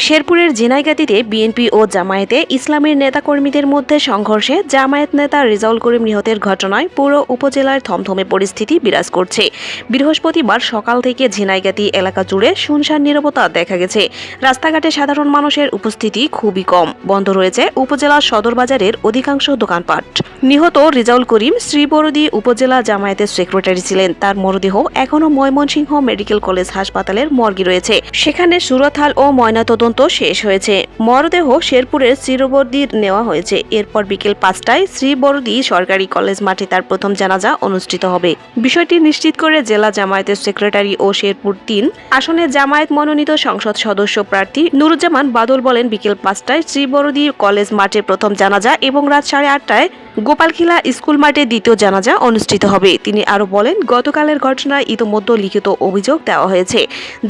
শেরপুরের ঝিনাইগাতীতে বিএনপি ও জামায়াতে ইসলামের নেতাকর্মীদের মধ্যে সংঘর্ষে জামায়াত নেতা রেজাউল করিম নিহতের ঘটনায় পুরো উপজেলায় থমথমে পরিস্থিতি বিরাজ করছে। বৃহস্পতিবার সকাল থেকে ঝিনাইগাতী এলাকা জুড়ে শুনশান নীরবতা দেখা গেছে। রাস্তাঘাটে সাধারণ মানুষের উপস্থিতি খুবই কম। বন্ধ রয়েছে উপজেলার সদর বাজারের অধিকাংশ দোকানপাট। নিহত রেজাউল করিম শ্রীবরদী উপজেলা জামায়াতের সেক্রেটারি ছিলেন। তার মরদেহ এখনও ময়মনসিংহ মেডিকেল কলেজ হাসপাতালের মর্গে রয়েছে। সেখানে সুরতহাল ও ময়নাতদন্ত শেষ হয়েছে। মরদেহ শেরপুরের শ্রীবরদী নেওয়া হয়েছে। এরপর বিকেল 5টায় শ্রীবরদী সরকারি কলেজ মাঠে তার প্রথম জানাজা অনুষ্ঠিত হবে। বিষয়টি নিশ্চিত করে জেলা জামায়াতের সেক্রেটারি ও শেরপুর 3 আসনে জামায়াত মনোনীত সংসদ সদস্য প্রার্থী নুরুজ্জামান বাদল বলেন, বিকেল 5টায় শ্রীবরদী কলেজ মাঠে প্রথম জানাজা এবং রাত 8:30টায় গোপালখিলা স্কুল মাঠে দ্বিতীয় জানাজা অনুষ্ঠিত হবে। তিনি আরো বলেন, গতকালের ঘটনায় ইতোমধ্যে লিখিত অভিযোগ দেওয়া হয়েছে।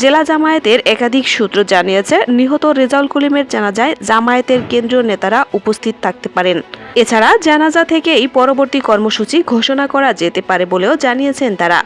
জেলা জামায়াতের একাধিক সূত্র জানিয়েছে, নিহত রেজাউল করিমের জানাজায় জামায়াতের কেন্দ্রীয় নেতারা উপস্থিত থাকতে পারেন। এছাড়া জানাজা থেকেই পরবর্তী কর্মসূচি ঘোষণা করা যেতে পারে বলেও জানিয়েছেন তারা।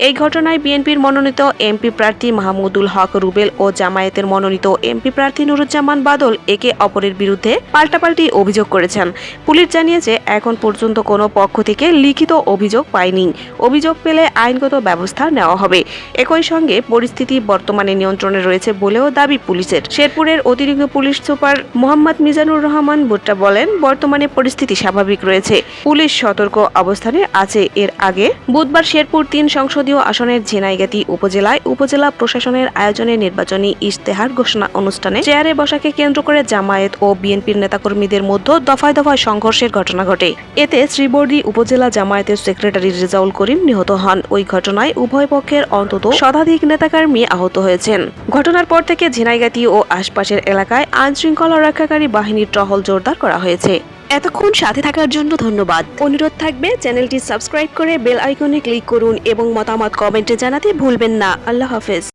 এই ঘটনায় বিএনপির মনোনীত এমপি প্রার্থী মাহমুদুল হক রুবেল ও জামায়াতের মনোনীত এমপি প্রার্থী নুরুজ্জামান বাদল একে অপরের বিরুদ্ধে পাল্টাপাল্টি অভিযোগ করেছেন। পুলিশ জানিয়েছে, এখন পর্যন্ত কোনো পক্ষ থেকে লিখিত অভিযোগ পায়নি। অভিযোগ পেলে আইনগত ব্যবস্থা নেওয়া হবে। একই সঙ্গে পরিস্থিতি বর্তমানে নিয়ন্ত্রণে রয়েছে বলেও দাবি পুলিশের। শেরপুরের অতিরিক্ত পুলিশ সুপার মোহাম্মদ মিজানুর রহমান ভুট্টা বলেন, বর্তমানে পরিস্থিতি স্বাভাবিক রয়েছে। পুলিশ সতর্ক অবস্থানে আছে। এর আগে বুধবার শেরপুর 3 সংসদীয় আসনের ঝিনাইগাতী উপজেলায় উপজেলা প্রশাসনের আয়োজনে নির্বাচনী ইশতেহার ঘোষণা অনুষ্ঠানে চেয়ারে বসাকে কেন্দ্র করে জামায়াত ও বিএনপির নেতাকর্মীদের মধ্যে দফায় দফায় সংঘর্ষের ঘটনা ঘটে। এতে শ্রীবরদী উপজেলা জামায়াতের সেক্রেটারি রেজাউল করিম নিহত হন। ওই ঘটনায় উভয় পক্ষের অন্তত শতাধিক নেতাকর্মী আহত হয়েছেন। ঘটনার পর থেকে ঝিনাইগাতী ও আশপাশের এলাকায় আইনশৃঙ্খলা রক্ষাকারী বাহিনীর টহল জোরদার করা হয়েছে। এতক্ষণ সাথে থাকার জন্য ধন্যবাদ। অনুরোধ থাকবে, চ্যানেলটি সাবস্ক্রাইব করে বেল আইকনে ক্লিক করুন এবং মতামত কমেন্টে জানাতে ভুলবেন না। আল্লাহ হাফেজ।